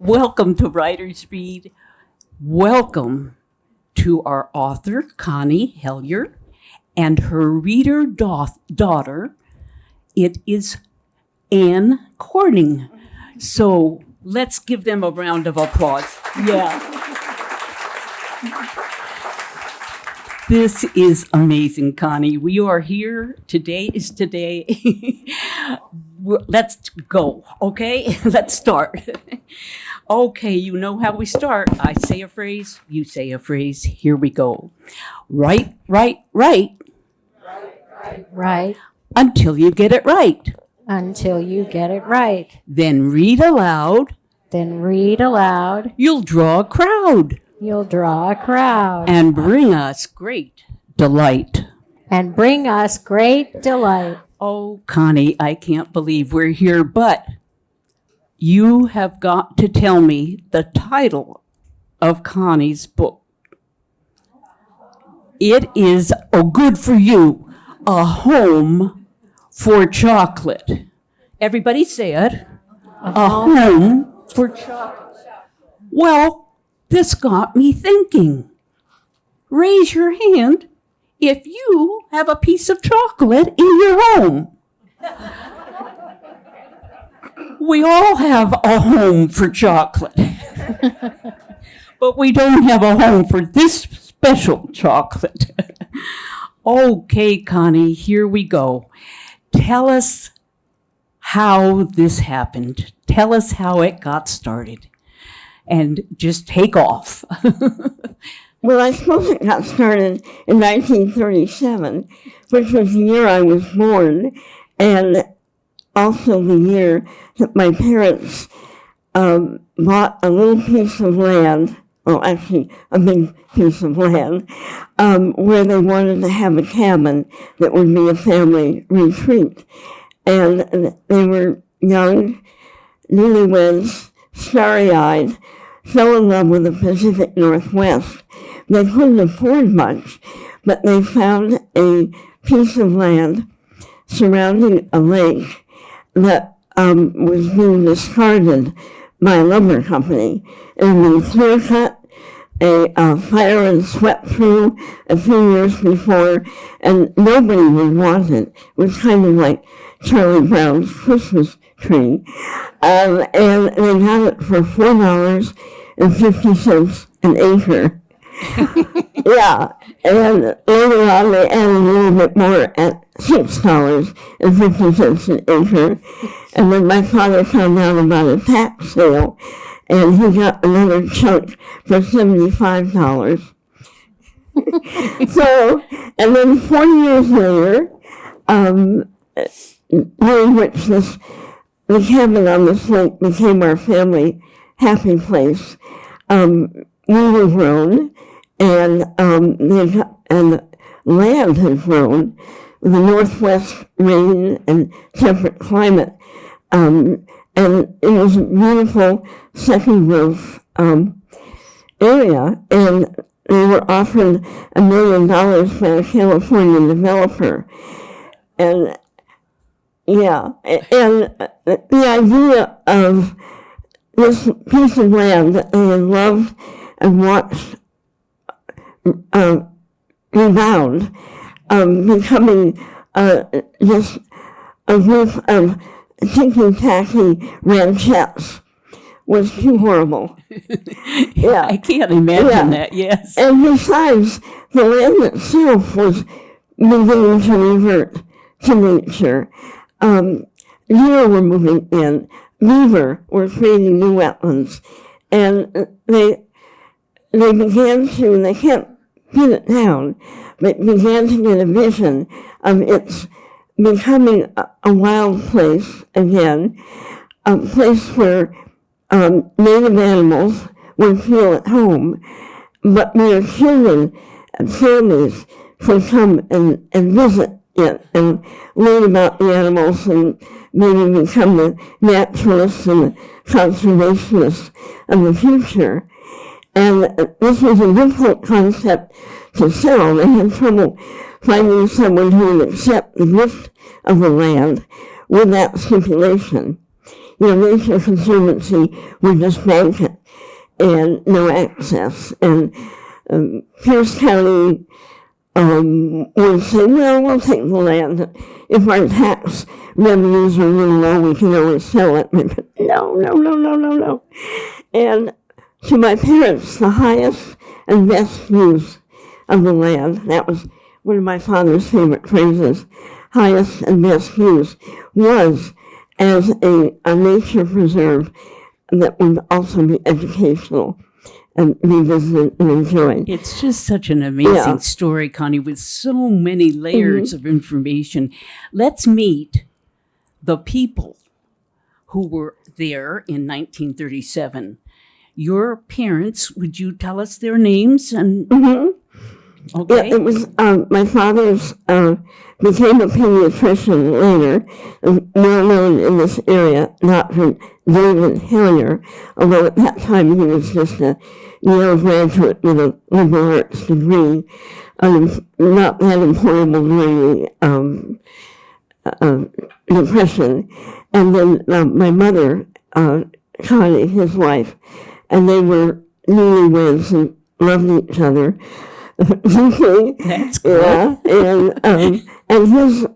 Welcome to Writer's Read. Welcome to our author, Connie Hellyer, and her reader daughter. It is Anne Corning. So let's give them a round of applause. Yeah. This is amazing, Connie. We are here. Today is today. Let's go, okay? Let's start. Okay, you know how we start. I say a phrase, you say a phrase. Here we go. Right. Right. Until you get it right. Until you get it right. Then read aloud. Then read aloud. You'll draw a crowd. You'll draw a crowd. And bring us great delight. And bring us great delight. Oh, Connie, I can't believe we're here, but you have got to tell me the title of Connie's book. It is, oh, good for you, A Home for Chocolate. Everybody say it. A home for chocolate. Well, this got me thinking. Raise your hand if you have a piece of chocolate in your home. We all have a home for chocolate, but we don't have a home for this special chocolate. Okay, Connie, here we go. Tell us how this happened. Tell us how it got started. And just take off. Well, I suppose it got started in 1937, which was the year I was born, and also the year that my parents bought a little piece of land, well, actually a big piece of land, where they wanted to have a cabin that would be a family retreat. And they were young, newlyweds, starry-eyed, fell in love with the Pacific Northwest. They couldn't afford much, but they found a piece of land surrounding a lake that was being discarded by a lumber company. It had been clear-cut, a fire had swept through a few years before, and nobody would want it. It was kind of like Charlie Brown's Christmas tree. And they got it for $4.50 an acre. Yeah, and later on they added a little bit more at $6.50 an acre. And then my father found out about a tax sale, and he got another chunk for $75. So, and then 40 years later, during which the cabin on this lake became our family happy place, we were grown, and the land had grown with the Northwest rain and temperate climate, and it was a beautiful second growth area, and they were offered $1 million by a California developer, and yeah, and the idea of this piece of land that they had loved and watched rebound, becoming just a group of ticky-tacky ranchettes was too horrible. Yeah, I can't imagine that, yes. And besides, the land itself was beginning to revert to nature. Deer were moving in, beaver were creating new wetlands, and they began to, and they can't pin it down, but began to get a vision of its becoming a wild place again, a place where native animals would feel at home, but where children and families could come and visit it and learn about the animals and maybe become the naturalists and the conservationists of the future. And this was a difficult concept to sell. They had trouble finding someone who would accept the gift of the land with that stipulation. Nature Conservancy would just bank it and no access. And Pierce County would say, well, we'll take the land. If our tax revenues are a little low, we can always sell it. No. And to my parents, the highest and best use of the land, that was one of my father's favorite phrases, highest and best use, was as a nature preserve that would also be educational and be visited and enjoyed. It's just such an amazing story, Connie, with so many layers of information. Let's meet the people who were there in 1937. Your parents, would you tell us their names? And okay. Yeah, it was my father's became a pediatrician later, well known in this area, Dr. David Hellyer, although at that time he was just a Yale graduate with a liberal arts degree, not that employable during the Depression. And then my mother, Connie, his wife, and they were newlyweds and loved each other. That's good. Yeah, and his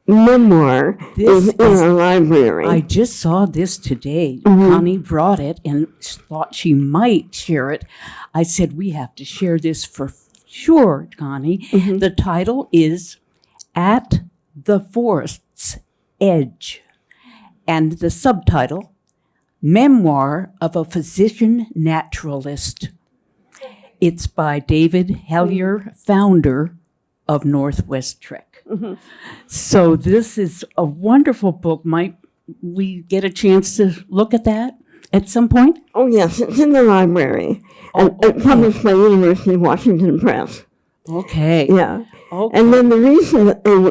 memoir is in our library. I just saw this today. Connie brought it and thought she might share it. I said, we have to share this for sure, Connie. The title is At the Forest's Edge, and the subtitle, Memoir of a Physician Naturalist. It's by David Hellyer, founder of Northwest Trek. So this is a wonderful book. Might we get a chance to look at that at some point? Oh, yes, it's in the library. And published by University of Washington Press. Okay. Yeah. Okay. And then the reason that they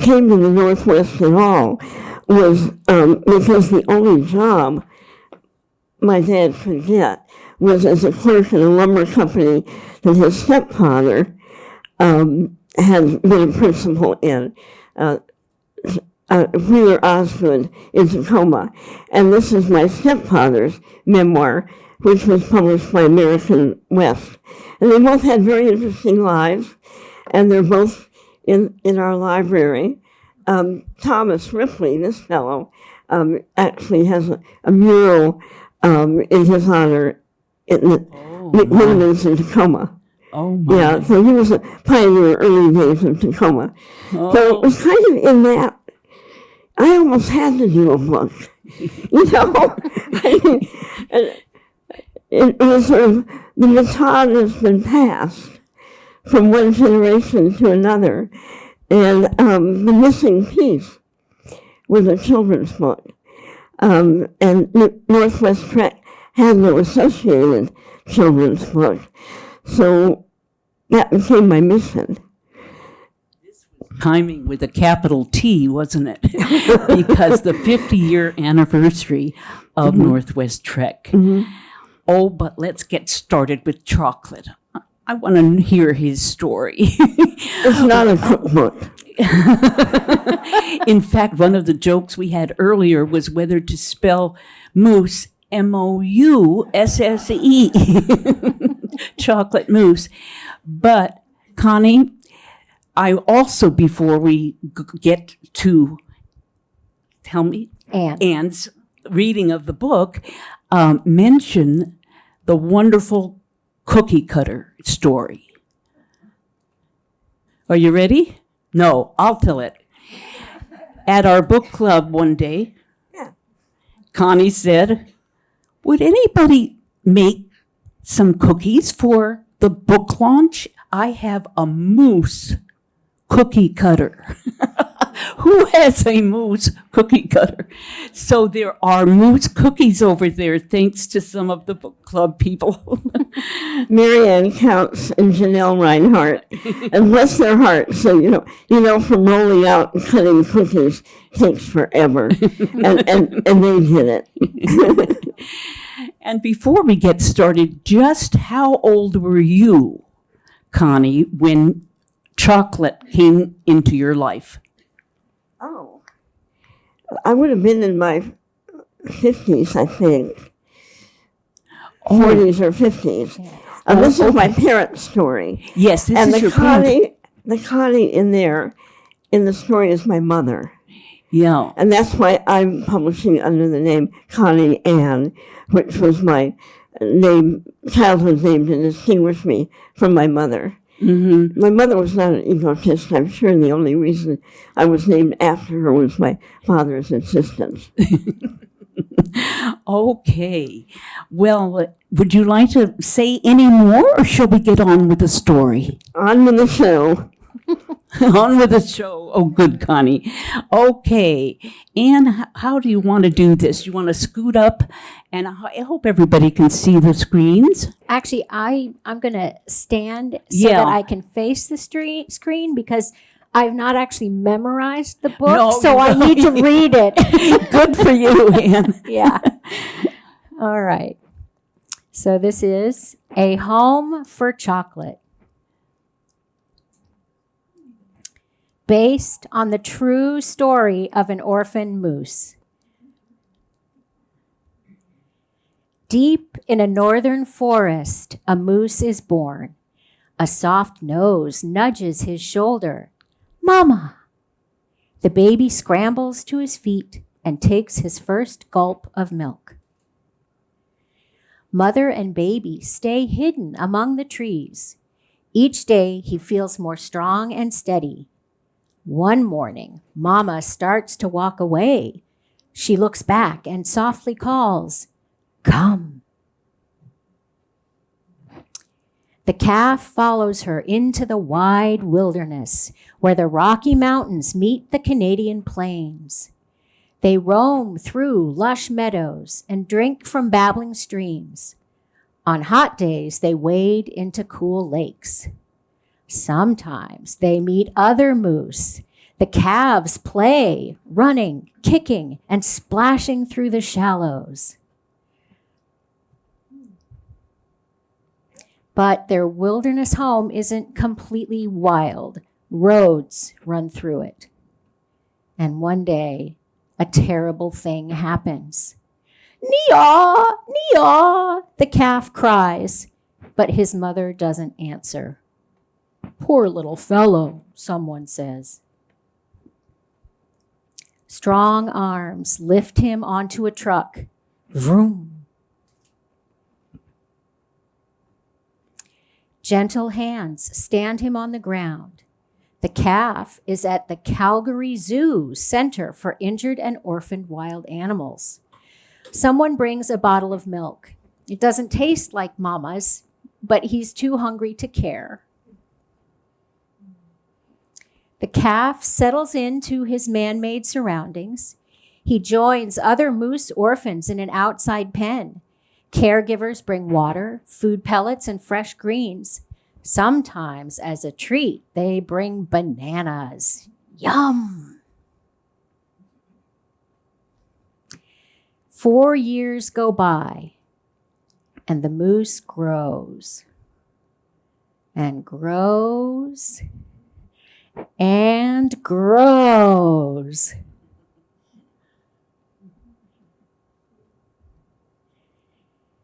came to the Northwest at all was because the only job my dad could get was as a clerk in a lumber company that his stepfather had been a principal in, Wheeler Osgood in Tacoma. And this is my stepfather's memoir, which was published by American West. And they both had very interesting lives, and they're both in our library. Thomas Ripley, this fellow, actually has a mural in his honor in the McMillan's in Tacoma. Oh, my. Yeah, so he was a pioneer early days of Tacoma. So it was kind of in that, I almost had to do a book. I mean, it was sort of, the baton has been passed from one generation to another. And the missing piece was a children's book. And Northwest Trek had no associated children's book. So that became my mission. Timing with a capital T, wasn't it? Because the 50-year anniversary of Northwest Trek. Oh, but let's get started with chocolate. I want to hear his story. It's not a cookbook. In fact, one of the jokes we had earlier was whether to spell mousse, M-O-U-S-S-E, chocolate mousse. But, Connie, I also, before we get to, tell me, Anne's reading of the book, mention the wonderful cookie cutter story. Are you ready? No, I'll tell it. At our book club one day, Connie said, would anybody make some cookies for the book launch? I have a mousse cookie cutter. Who has a mousse cookie cutter? So there are mousse cookies over there, thanks to some of the book club people. Marianne Counts and Janelle Reinhardt, and bless their hearts. So you know, from rolling out and cutting cookies takes forever, and they did it. And before we get started, just how old were you, Connie, when chocolate came into your life? Oh, I would have been in my 50s, I think. Oh, 40s or 50s. This is my parents' story. yes, this And is your parents. the Connie in there, in the story, is my mother. Yeah. And that's why I'm publishing under the name Connie Ann, which was my childhood name to distinguish me from my mother. Mm-hmm. My mother was not an egotist. I'm sure the only reason I was named after her was my father's insistence. Okay. Well, would you like to say any more, or shall we get on with the story? On with the show. On with the show. Oh, good, Connie. Okay. Anne, how do you want to do this? You want to scoot up? And I hope everybody can see the screens. Actually, I'm going to stand so Yeah. that I can face the screen because I've not actually memorized the book, No, so I no. need to read it. Good for you, Anne. Yeah. All right. So this is A Home for Chocolate. Based on the true story of an orphan moose. Deep in a northern forest, a moose is born. A soft nose nudges his shoulder. Mama! The baby scrambles to his feet and takes his first gulp of milk. Mother and baby stay hidden among the trees. Each day he feels more strong and steady. One morning, Mama starts to walk away. She looks back and softly calls, "Come." The calf follows her into the wide wilderness where the Rocky Mountains meet the Canadian plains. They roam through lush meadows and drink from babbling streams. On hot days, they wade into cool lakes. Sometimes they meet other moose. The calves play, running, kicking, and splashing through the shallows. But their wilderness home isn't completely wild. Roads run through it. And one day, a terrible thing happens. "Nia! Nia!" the calf cries, but his mother doesn't answer. "Poor little fellow," someone says. Strong arms lift him onto a truck. Vroom. Gentle hands stand him on the ground. The calf is at the Calgary Zoo Center for Injured and Orphaned Wild Animals. Someone brings a bottle of milk. It doesn't taste like Mama's, but he's too hungry to care. The calf settles into his man-made surroundings. He joins other moose orphans in an outside pen. Caregivers bring water, food pellets, and fresh greens. Sometimes, as a treat, they bring bananas. Yum! 4 years go by, and the moose grows and grows and grows.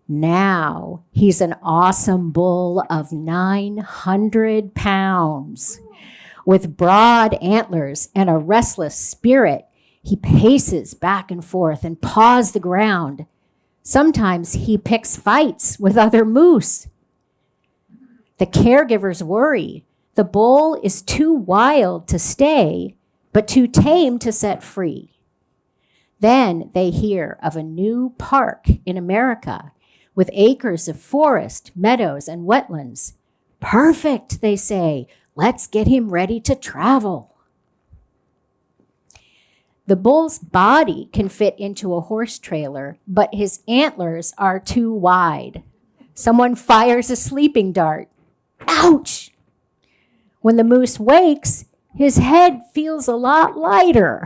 Now he's an awesome bull of 900 pounds. With broad antlers and a restless spirit, he paces back and forth and paws the ground. Sometimes he picks fights with other moose. The caregivers worry. The bull is too wild to stay, but too tame to set free. Then they hear of a new park in America with acres of forest, meadows, and wetlands. Perfect, they say. Let's get him ready to travel. The bull's body can fit into a horse trailer, but his antlers are too wide. Someone fires a sleeping dart. Ouch! When the moose wakes, his head feels a lot lighter.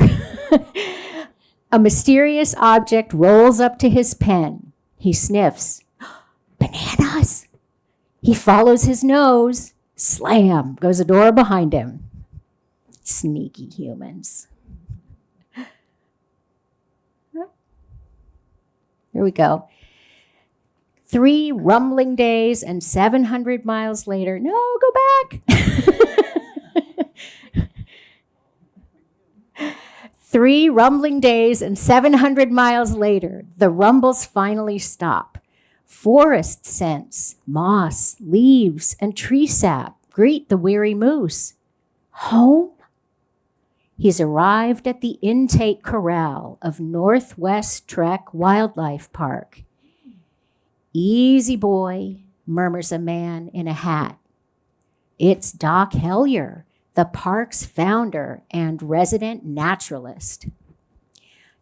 A mysterious object rolls up to his pen. He sniffs. Bananas! He follows his nose. Slam goes a door behind him. Sneaky humans. There we go. 3 rumbling days and 700 miles later. No, go back. 3 rumbling days and 700 miles later, the rumbles finally stop. Forest scents, moss, leaves, and tree sap greet the weary moose. Home? He's arrived at the intake corral of Northwest Trek Wildlife Park. Easy boy, murmurs a man in a hat. It's Doc Hellyer, the park's founder and resident naturalist.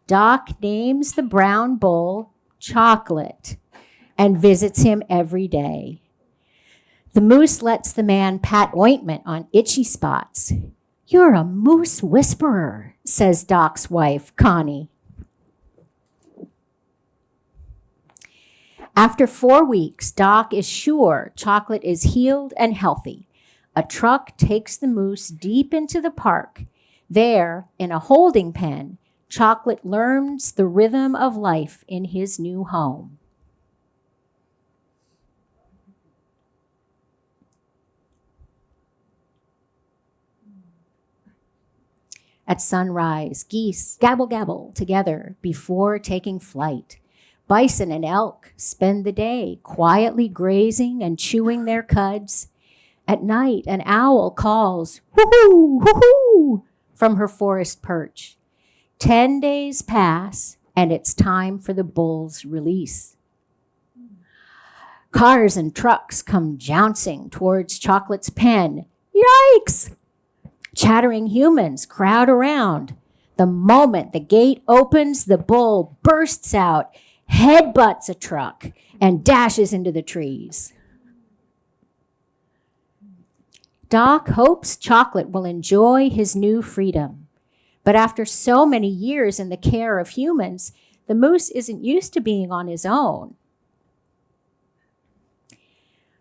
Doc names the brown bull Chocolate and visits him every day. The moose lets the man pat ointment on itchy spots. You're a moose whisperer, says Doc's wife, Connie. After 4 weeks, Doc is sure Chocolate is healed and healthy. A truck takes the moose deep into the park. There, in a holding pen, Chocolate learns the rhythm of life in his new home. At sunrise, geese gabble gabble together before taking flight. Bison and elk spend the day quietly grazing and chewing their cuds. At night, an owl calls, whoo-hoo, whoo-hoo, from her forest perch. 10 days pass, and it's time for the bull's release. Cars and trucks come jouncing towards Chocolate's pen. Yikes! Chattering humans crowd around. The moment the gate opens, the bull bursts out, headbutts a truck, and dashes into the trees. Doc hopes Chocolate will enjoy his new freedom. But after so many years in the care of humans, the moose isn't used to being on his own.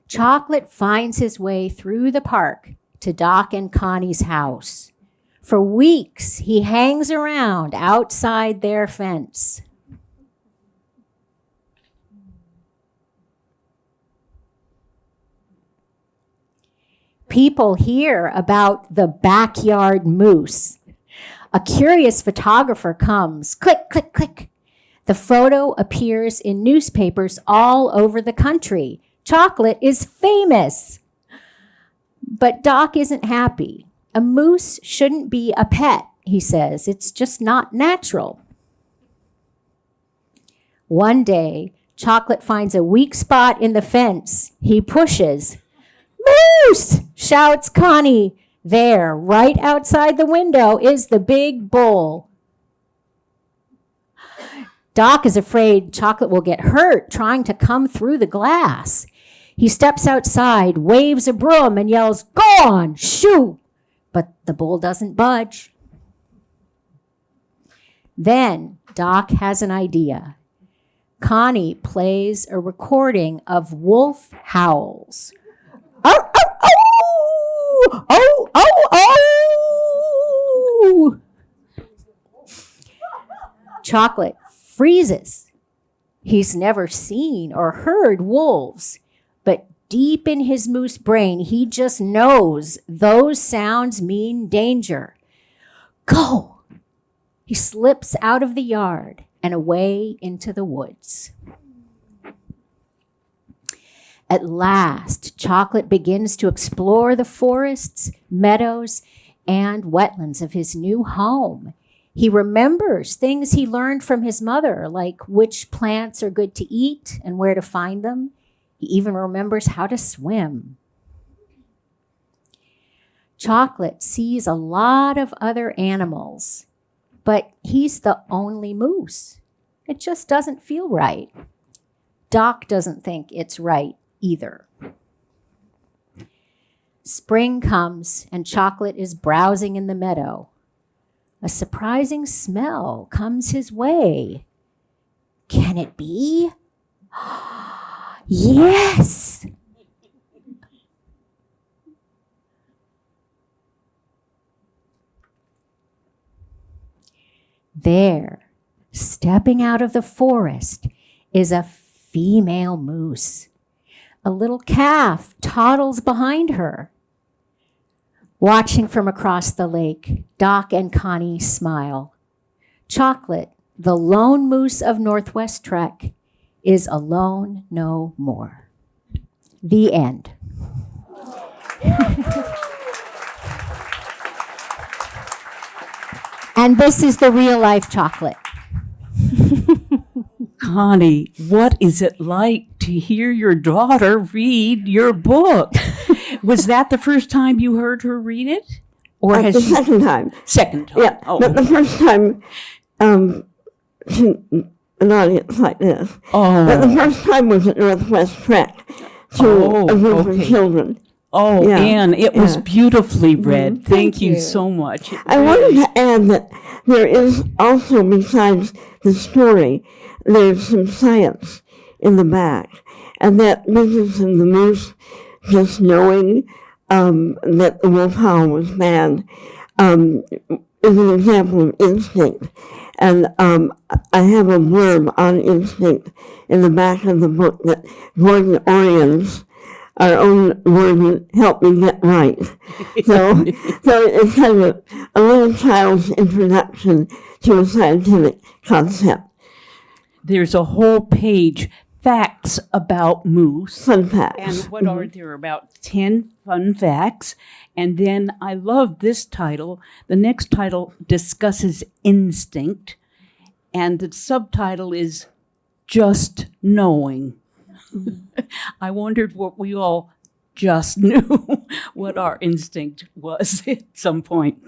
Chocolate finds his way through the park to Doc and Connie's house. For weeks, he hangs around outside their fence. People hear about the backyard moose. A curious photographer comes. Click, click, click. The photo appears in newspapers all over the country. Chocolate is famous. But Doc isn't happy. A moose shouldn't be a pet, he says. It's just not natural. One day, Chocolate finds a weak spot in the fence. He pushes. Moose! Shouts Connie. There, right outside the window, is the big bull. Doc is afraid Chocolate will get hurt trying to come through the glass. He steps outside, waves a broom, and yells, "Go on, shoo!" But the bull doesn't budge. Then Doc has an idea. Connie plays a recording of wolf howls. Oh, oh, oh! Oh, oh, oh! Chocolate freezes. He's never seen or heard wolves. But deep in his moose brain, he just knows those sounds mean danger. Go! He slips out of the yard and away into the woods. At last, Chocolate begins to explore the forests, meadows, and wetlands of his new home. He remembers things he learned from his mother, like which plants are good to eat and where to find them. He even remembers how to swim. Chocolate sees a lot of other animals, but he's the only moose. It just doesn't feel right. Doc doesn't think it's right either. Spring comes and Chocolate is browsing in the meadow. A surprising smell comes his way. Can it be? Yes! There, stepping out of the forest, is a female moose. A little calf toddles behind her. Watching from across the lake, Doc and Connie smile. Chocolate, the lone moose of Northwest Trek, is alone no more. The end. And this is the real life chocolate. Connie, what is it like to hear your daughter read your book? Was that the first time you heard her read it? Or has The she... second time. Second time. Yeah, Oh. but the first time, to an audience like this. But the Oh. first time was at Northwest Trek to Oh, a group okay. of children. Oh, Yeah, Anne, it was yeah. beautifully read. Thank you you. so much. It I wanted to add that there is also, besides the story, there's some science in the back. And that business of the moose just knowing that the wolf howl was bad is an example of instinct. And I have a blurb on instinct in the back of the book that Gordon Orion's, our own word, helped me get right. So it's kind of a little child's introduction to a scientific concept. There's a whole page, facts about moose. Fun facts. And what are there? About 10 fun facts. And then I love this title. The next title discusses instinct. And the subtitle is Just Knowing. I wondered what we all just knew, what our instinct was at some point.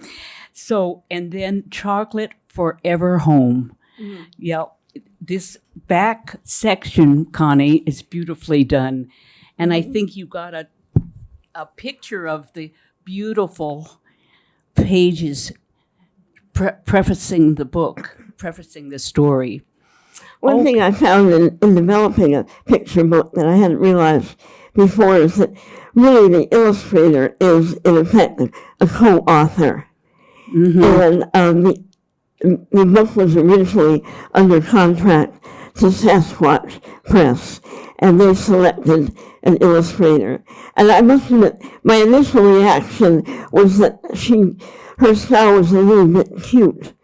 So, and then Chocolate Forever Home. Yeah, this back section, Connie, is beautifully done. And I think you got a picture of the beautiful pages prefacing the book, prefacing the story. One thing I found in developing a picture book that I hadn't realized before is that really the illustrator is, in effect, a co-author. Mm-hmm. And the book was originally under contract to Sasquatch Press, and they selected an illustrator. And I must admit, my initial reaction was that her style was a little bit cute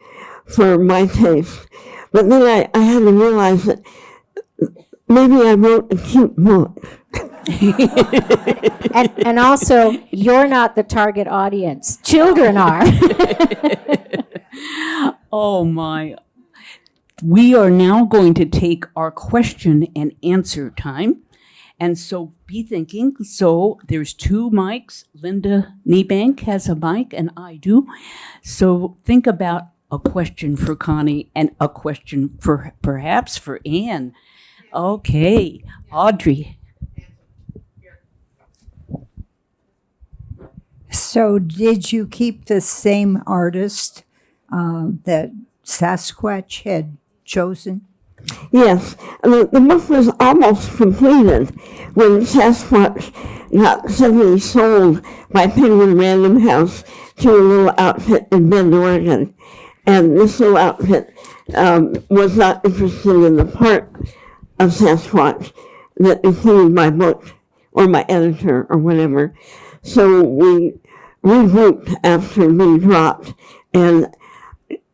for my taste. But then I had to realize that maybe I wrote a cute book. And also, you're not the target audience. Children are. Oh my. We are now going to take our question and answer time. And so be thinking. So there's two mics. Linda Niebank has a mic and I do. So think about a question for Connie and a question for perhaps for Anne. Okay, Audrey. So did you keep the same artist that Sasquatch had chosen? Yes, the book was almost completed when Sasquatch got suddenly sold by Penguin Random House to a little outfit in Bend, Oregon. And this little outfit was not interested in the part of Sasquatch that included my book or my editor or whatever. So we regrouped after being dropped and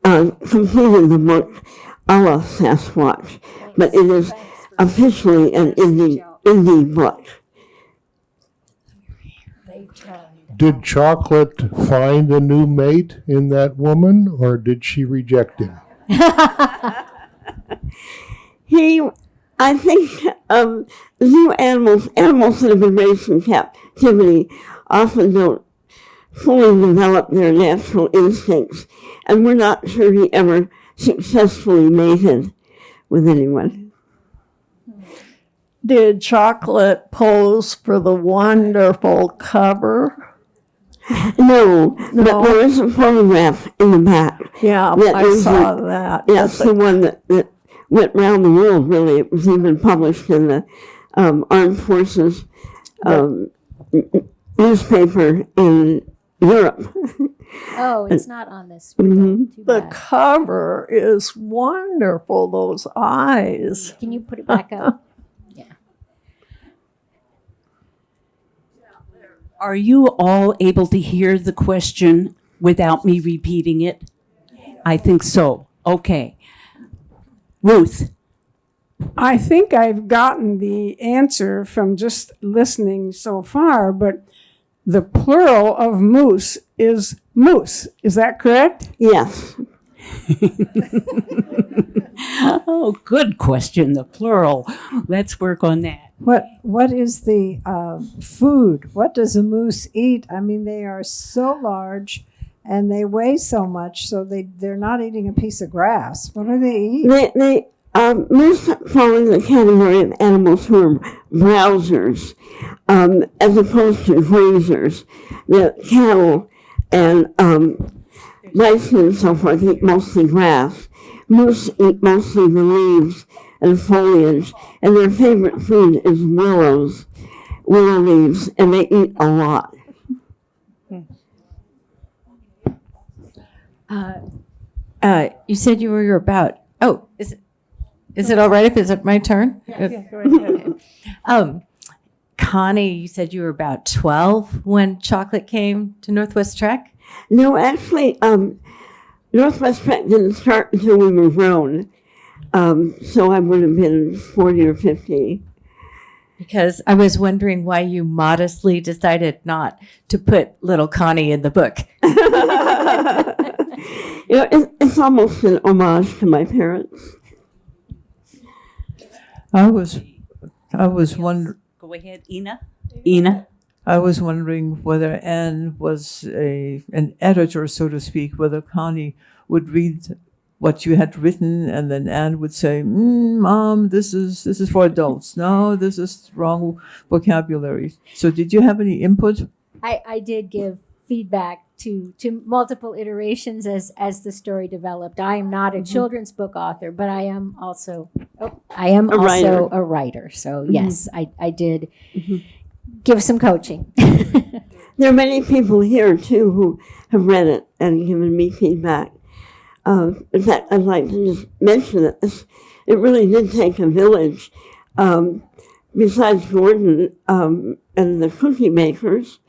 completed the book a la Sasquatch. But it is officially an indie book. Did Chocolate find a new mate in that woman, or did she reject him? I think zoo animals that have been raised in captivity often don't fully develop their natural instincts, and we're not sure he ever successfully mated with anyone. Did Chocolate pose for the wonderful cover? No, but there is a photograph in the back. Yeah, That I is saw that. That's the one that went round the world, really. It was even published in the Armed Forces newspaper in Europe. Oh, it's not on this. Mhm. Too The bad. cover is wonderful, those eyes. Can you put it back up? Are you all able to hear the question without me repeating it? I think so. Okay. Ruth, I think I've gotten the answer from just listening so far, but the plural of moose is moose. Is that correct? Yes. oh, good question, the plural. Let's work on that. What is the food? What does a moose eat? I mean, they are so large and they weigh so much, so they're not eating a piece of grass. What do they eat? Moose fall in the category of animals who are browsers, as opposed to grazers. The cattle and bison and so forth eat mostly grass. Moose eat mostly the leaves and foliage, and their favorite food is willow leaves, and they eat a lot. You said you were about. Oh, is it all right if it's my turn? Yeah, go ahead. Connie, you said you were about 12 when chocolate came to Northwest Trek. No, actually, Northwest Trek didn't start until we were grown, so I would have been 40 or 50. Because I was wondering why you modestly decided not to put little Connie in the book. It's almost an homage to my parents. I was wondering. Go ahead, Ina. I was wondering whether Anne was an editor, so to speak, whether Connie would read what you had written, and then Anne would say, "Mom, this is for adults. No, this is wrong vocabulary." So, did you have any input? I did give feedback to multiple iterations as the story developed. I am not a children's book author, but I am also a writer. So yes, I did give some coaching. There are many people here too who have read it and given me feedback. In fact, I'd like to just mention that it really did take a village. Besides Gordon and the cookie makers,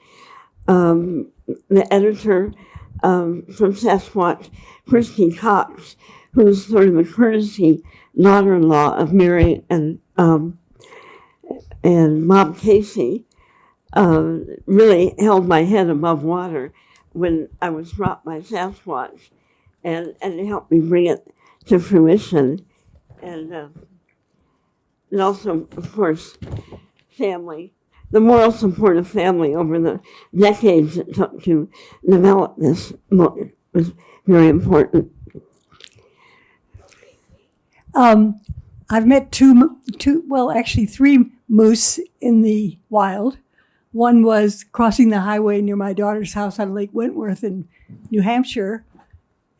the editor from Sasquatch, Christy Cox, who's sort of a courtesy daughter-in-law of Mary and Bob Casey, really held my head above water when I was dropped by Sasquatch, and helped me bring it to fruition, and also, of course, family. The moral support of family over the decades it took to develop this book was very important. I've met three moose in the wild. One was crossing the highway near my daughter's house on Lake Wentworth in New Hampshire,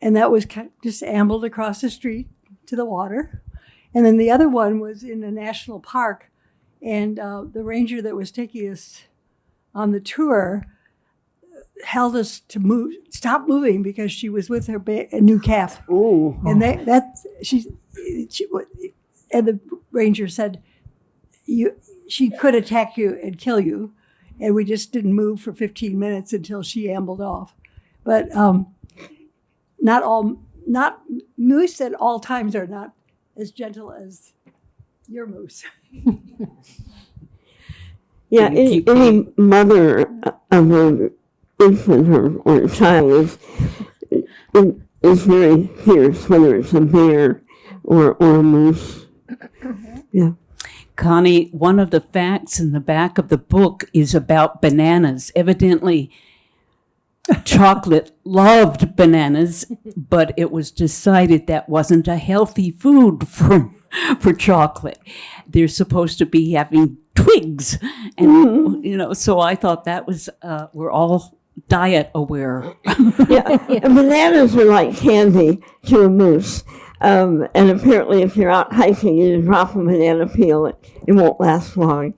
and that was just ambled across the street to the water. And then the other one was in a national park, and the ranger that was taking us on the tour held us to stop moving because she was with her a new calf. Ooh. And and the ranger said, she could attack you and kill you. And we just didn't move for 15 minutes until she ambled off. But moose at all times are not as gentle as your moose. Yeah, any mother of an infant or a child is very fierce, whether it's a bear or a moose. Yeah. Connie, one of the facts in the back of the book is about bananas. Evidently, Chocolate loved bananas, but it was decided that wasn't a healthy food for Chocolate. They're supposed to be having twigs, and so I thought that was we're all diet aware. Yeah, bananas are like candy to a moose. And apparently, if you're out hiking and you drop a banana peel, it won't last long.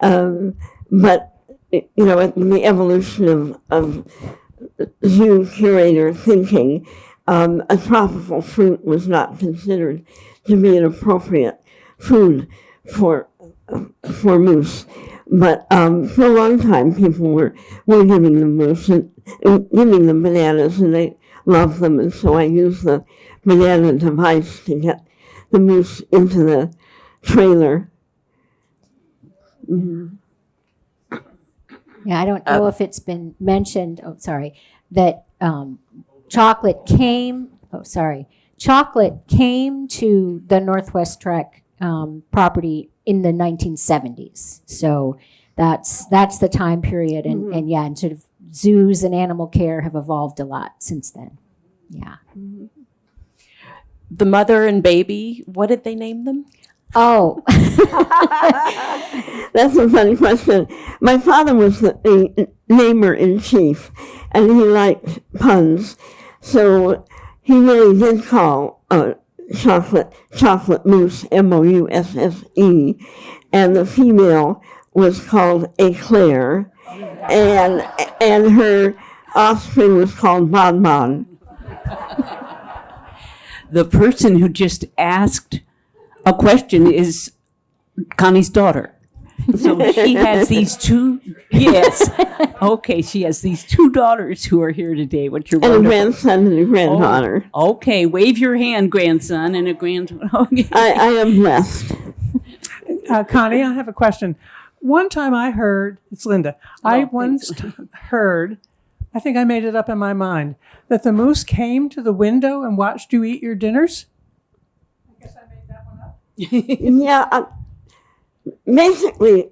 But the evolution of zoo curator thinking, a tropical fruit was not considered to be an appropriate food for moose. But for a long time, people were giving them moose and giving them bananas, and they loved them. And so I used the banana device to get the moose into the trailer. Mm-hmm. Yeah, I don't know if it's been mentioned. Oh, sorry, that chocolate came. Oh, sorry, chocolate came to the Northwest Trek property in the 1970s. So that's the time period, and yeah, and sort of zoos and animal care have evolved a lot since then. Yeah. The mother and baby, what did they name them? Oh, That's a funny question. My father was the namer in chief, and he liked puns, so he really did call chocolate mousse, Mousse, and the female was called Eclair, and her offspring was called Bonbon. The person who just asked a question is Connie's daughter. So she has these two, yes. Okay, she has these two daughters who are here today, which are and wonderful. A grandson and a granddaughter. Oh, okay, wave your hand, grandson, and a granddaughter. Okay. I am blessed. Connie, I have a question. One time I heard, it's Linda, I once heard, I think I made it up in my mind, that the moose came to the window and watched you eat your dinners. I guess I made that one up. Yeah, basically,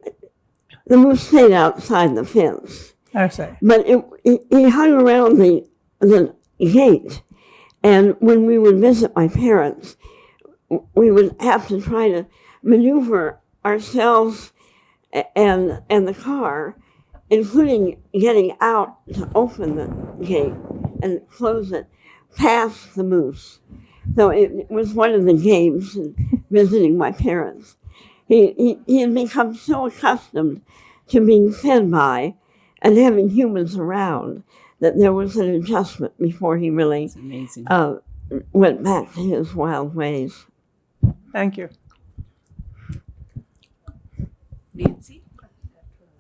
the moose stayed outside the fence. I say. But he hung around the gate, and when we would visit my parents, we would have to try to maneuver ourselves and the car, including getting out to open the gate and close it past the moose. So it was one of the games in visiting my parents. He had become so accustomed to being fed by and having humans around that there was an adjustment before he really went back to his wild ways. Thank you. Nancy?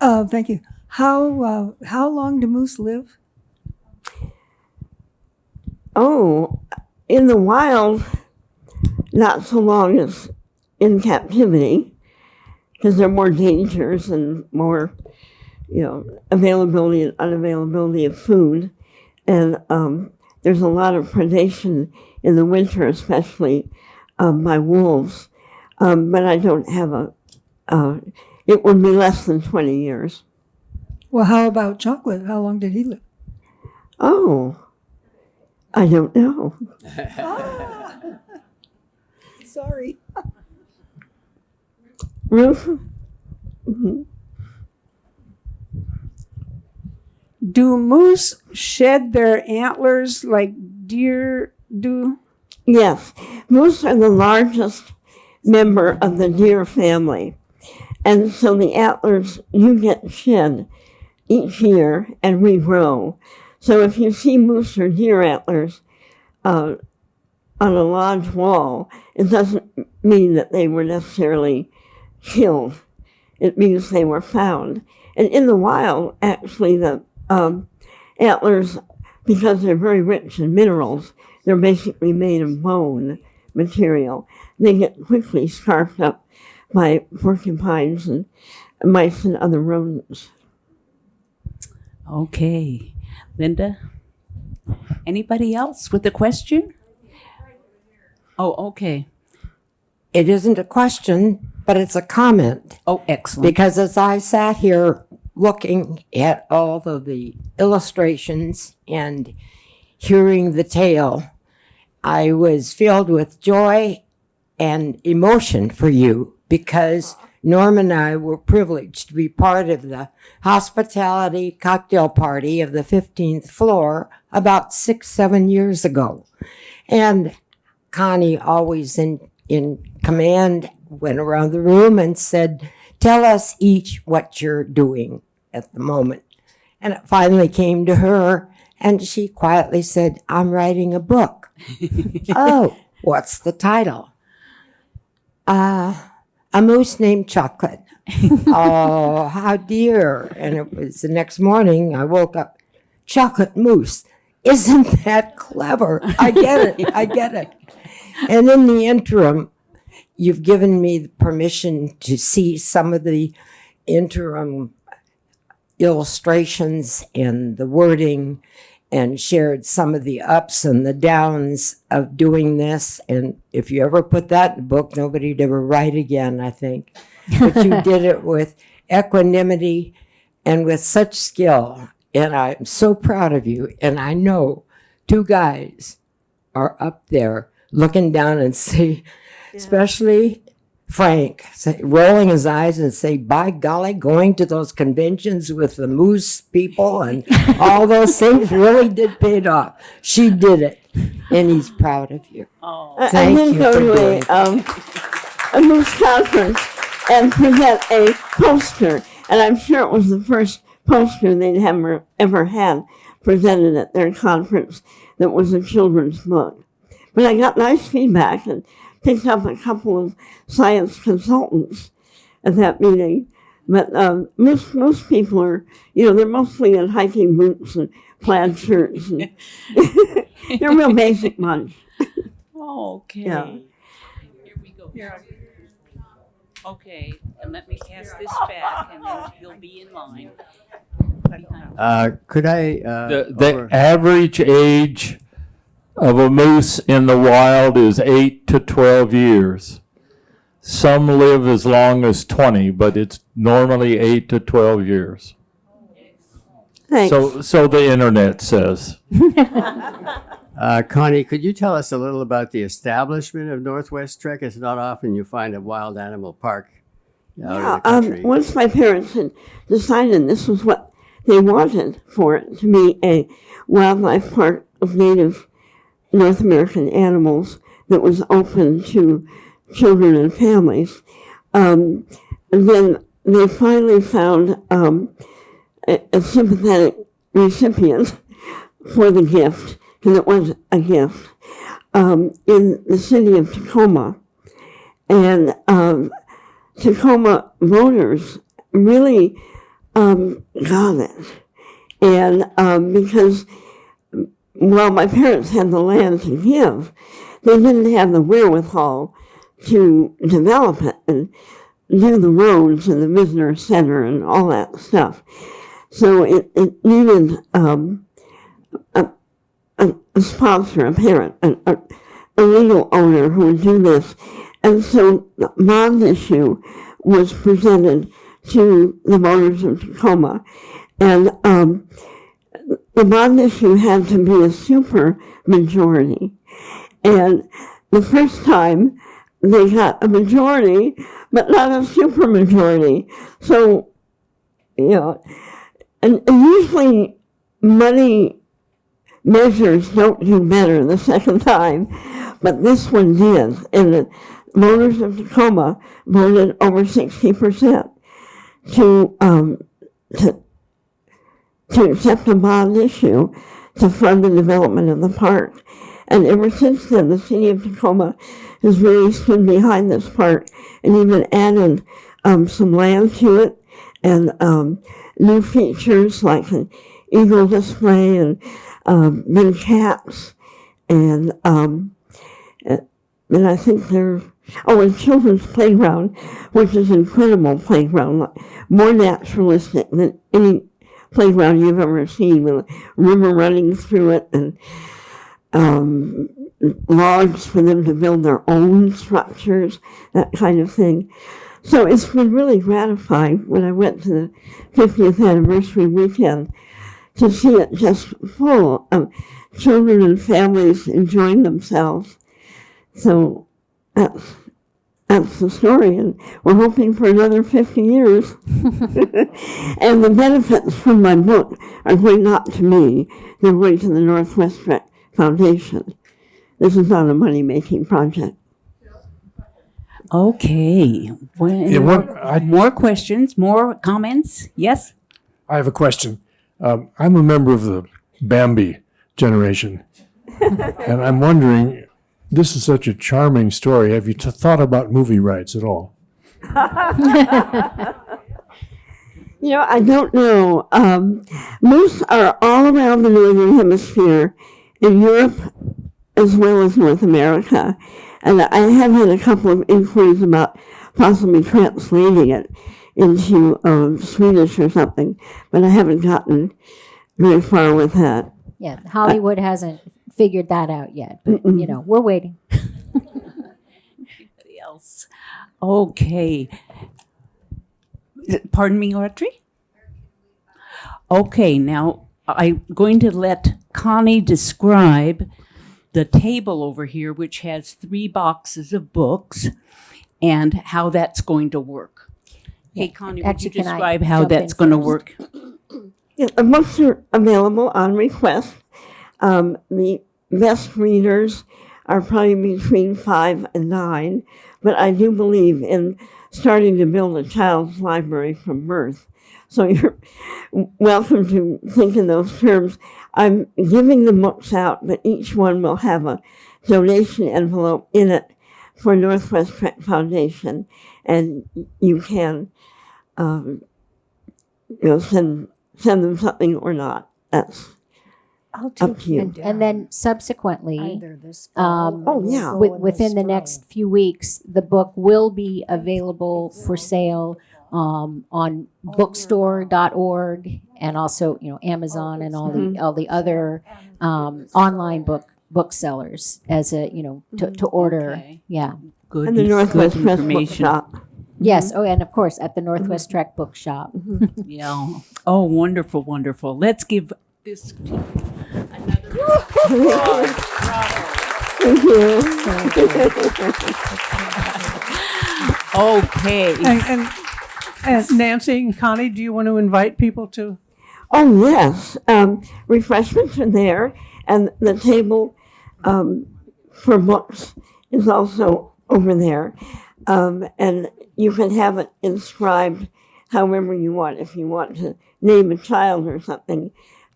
Thank you. How long do moose live? Oh, in the wild, not so long as in captivity, because there are more dangers and more, availability and unavailability of food. And there's a lot of predation in the winter, especially by wolves. But I don't have it would be less than 20 years. Well, how about Chocolate? How long did he live? Oh, I don't know. Sorry. Ruth? Mm-hmm. Do moose shed their antlers like deer do? Yes. Moose are the largest member of the deer family. And so the antlers you get shed each year and regrow. So if you see moose or deer antlers on a lodge wall, it doesn't mean that they were necessarily killed. It means they were found. And in the wild, actually, the antlers, because they're very rich in minerals, they're basically made of bone material. They get quickly scarfed up by porcupines and mice and other rodents. Okay. Linda? Anybody else with a question? Oh, okay. It isn't a question, but it's a comment. Oh, excellent. Because as I sat here looking at all of the illustrations and hearing the tale, I was filled with joy and emotion for you because Norm and I were privileged to be part of the hospitality cocktail party of the 15th floor about 6-7 years ago. And Connie, always in command, went around the room and said, "Tell us each what you're doing at the moment." And it finally came to her, And she quietly said, I'm writing a book. Oh, what's the title? A moose named Chocolate. Oh, how dear. And it was the next morning I woke up, Chocolate Moose. Isn't that clever? I get it. I get it. And in the interim, you've given me the permission to see some of the interim illustrations and the wording, and shared some of the ups and the downs of doing this. And if you ever put that in a book, nobody'd ever write again, I think. But you did it with equanimity and with such skill. And I'm so proud of you. And I know two guys are up there looking down and say, especially Frank, rolling his eyes and say, by golly, going to those conventions with the moose people and all those things really did pay it off. She did it, and he's proud of you. Thank I did you go for to doing a moose conference and present a poster, and I'm sure it was the first poster they'd ever had presented at their conference that was a children's book. But I got nice feedback and picked up a couple of science consultants at that meeting. But most people are, they're mostly in hiking boots and plaid shirts. And they're a real basic bunch. Okay. Yeah. Here we go. Okay, and let me pass this back, and then you'll be in line. Could I? The average age of a moose in the wild is 8 to 12 years. Some live as long as 20, but it's normally 8 to 12 years. Thanks. So the internet says. Connie, could you tell us a little about the establishment of Northwest Trek? It's not often you find a wild animal park out in the country. Once my parents had decided this was what they wanted for it to be a wildlife park of native North American animals that was open to children and families. And then they finally found a sympathetic recipient for the gift, because it was a gift, in the city of Tacoma. And Tacoma voters really got it. And because well, my parents had the land to give, they didn't have the wherewithal to develop it and do the roads and the visitor center and all that stuff. So it needed a sponsor, a parent, a legal owner who would do this. And so the bond issue was presented to the voters of Tacoma. And the bond issue had to be a super majority. And the first time they got a majority, but not a super majority. So, and usually money measures don't do better the second time, but this one did. And the voters of Tacoma voted over 60% to accept a bond issue to fund the development of the park. And ever since then, the city of Tacoma has really stood behind this park and even added some land to it and new features like an eagle display and big cats. And I think a children's playground, which is an incredible playground, more naturalistic than any playground you've ever seen, with a river running through it and logs for them to build their own structures, that kind of thing. So it's been really gratifying when I went to the 50th anniversary weekend to see it just full of children and families enjoying themselves. So that's the story, and we're hoping for another 50 years. And the benefits from my book are going not to me, they're going to the Northwest Trek Foundation. This is not a money-making project. Okay. More questions, more comments? Yes? I have a question. I'm a member of the Bambi generation. And I'm wondering, this is such a charming story. Have you thought about movie rights at all? I don't know. Moose are all around the northern hemisphere, in Europe as well as North America. And I have had a couple of inquiries about possibly translating it into Swedish or something, but I haven't gotten very far with that. Yeah, Hollywood hasn't figured that out yet, but we're waiting. Anybody else? Okay. Pardon me, Audrey? Okay, now I'm going to let Connie describe the table over here, which has 3 boxes of books, and how that's going to work. Hey, Connie, would you Actually, can I describe how jump in that's going to first? work? Yeah, the books are available on request. The best readers are probably between 5 and 9, but I do believe in starting to build a child's library from birth. So you're welcome to think in those terms. I'm giving the books out, but each one will have a donation envelope in it for Northwest Trek Foundation, and you can send them something or not. That's up to you. And then subsequently, Oh, yeah. within the next few weeks, the book will be available for sale on bookstore.org and also Amazon and all the other online booksellers as a to order. Okay. Yeah. Good, And the Northwest good Press Book information. Shop. Yes. Oh, and of course at the Northwest Trek Bookshop. Yeah. Oh, wonderful, wonderful. Let's give this team another applause. Thank you. Okay. And Nancy and Connie, do you want to invite people to? Oh, yes. Refreshments are there, and the table for books is also over there. And you can have it inscribed however you want. If you want to name a child or something,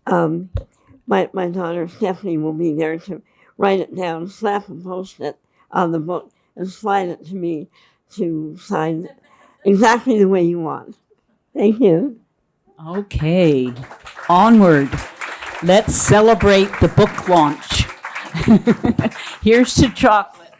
my daughter Stephanie will be there to write it down, slap a post-it on the book, and slide it to me to sign exactly the way you want. Thank you. Okay. Onward. Let's celebrate the book launch. Here's to chocolate.